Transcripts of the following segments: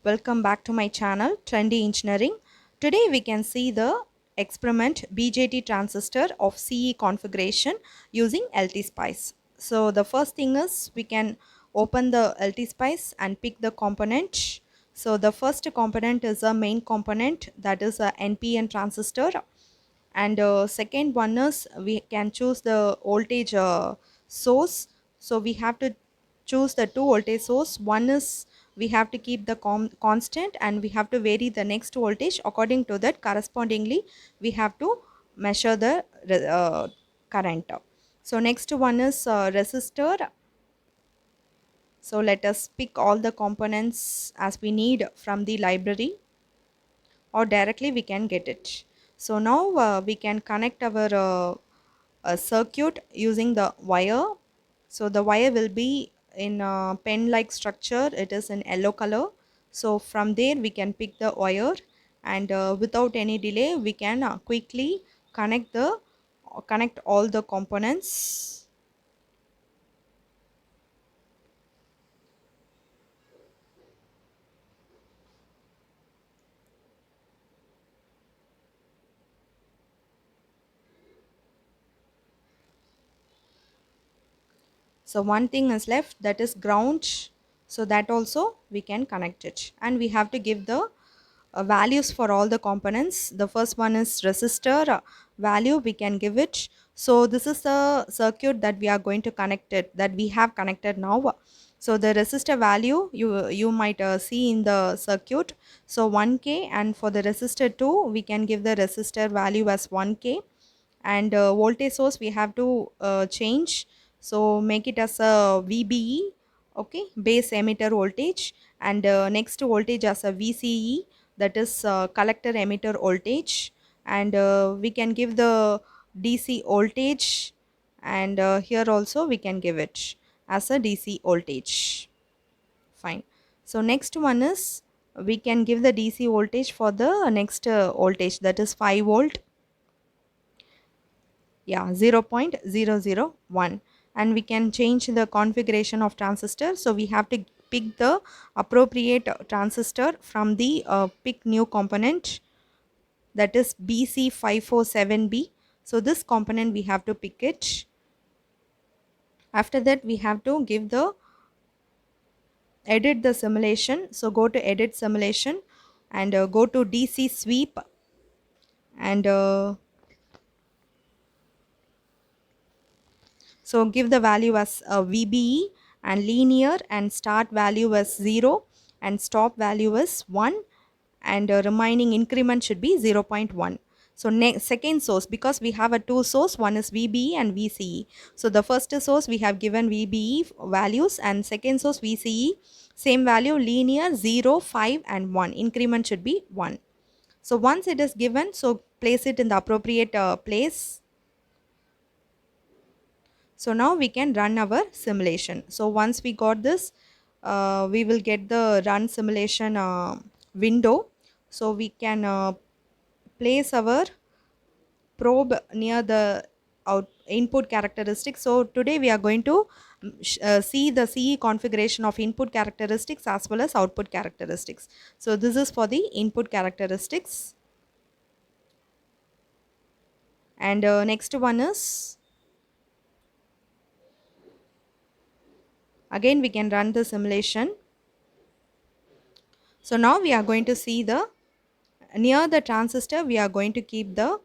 Welcome back to my channel Trendy Engineering. Today we can see the experiment BJT transistor of CE configuration using LT-Spice. So the first thing is we can open the LT-Spice and pick the component. So the first component is a main component, that is a NPN transistor, and second one is we can choose the voltage source. So we have to choose the two voltage source. One is we have to keep the constant, and we have to vary the next voltage. According to that, correspondingly we have to measure the current. So next one is resistor. So let us pick all the components as we need from the library, or directly we can get it. So now we can connect our circuit using the wire. So the wire will be in a pen like structure, it is in yellow color. So from there we can pick the wire, and without any delay we can quickly connect all the components. So one thing is left, that is ground. So that also we can connect it, and we have to give the values for all the components. The first one is resistor value, we can give it. So this is the circuit that we are going to connect it, that we have connected now. So the resistor value you might see in the circuit, so 1k, and for the resistor 2 we can give the resistor value as 1k, and voltage source we have to change, so make it as a VBE, okay, base emitter voltage, and next voltage as a VCE, that is collector emitter voltage, and we can give the DC voltage, and here also we can give it as a DC voltage. Fine. So next one is we can give the DC voltage for the next voltage, that is 5 volt, yeah, 0.001, and we can change the configuration of transistor. So we have to pick the appropriate transistor from the pick new component, that is BC547B. So this component we have to pick it. After that we have to give the edit the simulation. So go to edit simulation, and go to DC sweep, and so give the value as VBE, and linear, and start value as 0, and stop value is 1, and remaining increment should be 0.1. So second source, because we have a two source, one is VBE and VCE. So the first source we have given VBE values, and second source VCE, same value, linear 0, 5 and 1. Increment should be 1. So once it is given, so place it in the appropriate place. So now we can run our simulation. So once we got this, we will get the run simulation window. So we can place our probe near the input characteristics. So today we are going to see the CE configuration of input characteristics as well as output characteristics. So this is for the input characteristics, and next one is, again we can run the simulation. So now we are going to see the near the transistor, we are going to keep the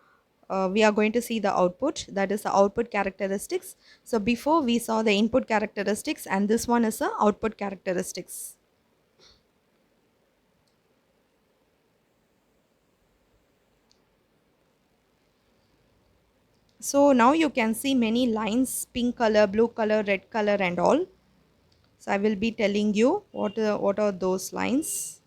we are going to see the output, that is the output characteristics. So before we saw the input characteristics, and this one is the output characteristics. So now you can see many lines, pink color, blue color, red color and all. So I will be telling you what are those lines.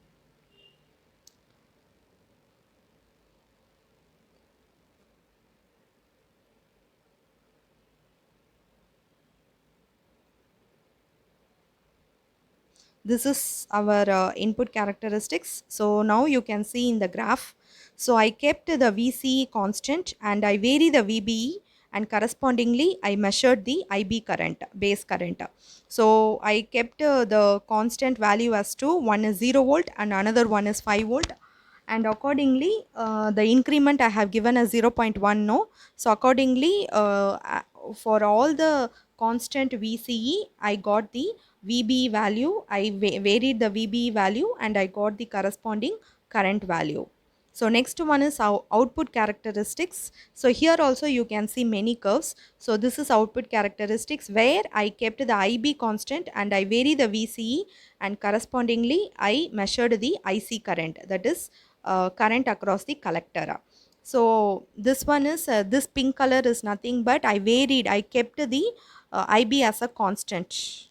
This is our input characteristics. So now you can see in the graph, so I kept the VCE constant and I vary the VBE, and correspondingly I measured the IB current, base current. So I kept the constant value as to one is 0 volt and another one is 5 volt, and accordingly the increment I have given as 0.1 no. So accordingly for all the constant VCE I got the VB value, I varied the VB value and I got the corresponding current value. So next one is our output characteristics. So here also you can see many curves. So this is output characteristics where I kept the IB constant and I vary the VCE, and correspondingly I measured the IC current, that is current across the collector. So this one is this pink color is nothing but I kept the IB as a constant.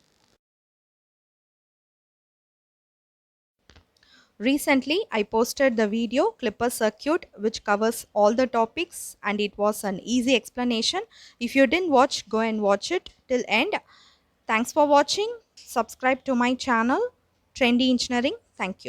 Recently, I posted the video Clipper Circuit which covers all the topics and it was an easy explanation. If you didn't watch, go and watch it till end. Thanks for watching. Subscribe to my channel Trendy Engineering. Thank you.